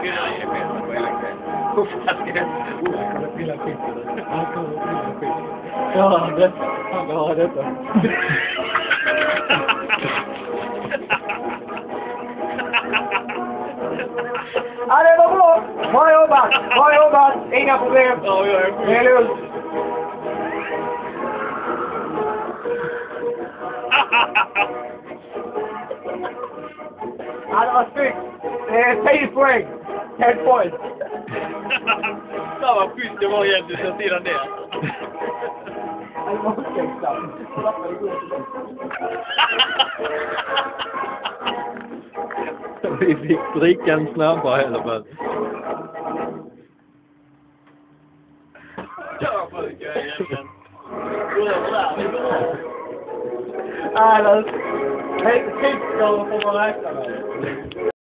Fyra i det fel på hela kvällen. Han kommer pilla skit. Ja, det. Han vill ha detta. Ja, det var bra. Bra jobbat. Bra jobbat. Inga problem. Ja, jag är Det är lugnt. Ja, det var snyggt. Det är 10 poäng. 10 poäng. Fan vad schysst det var egentligen så sidan det. Ja, det var otänksamt. Vi fick dricka en snabbare i alla fall. Ja, vad ska jag egentligen? Gå över där, vi går över. Ja, det är... Hej, tidsskala får man räkna med.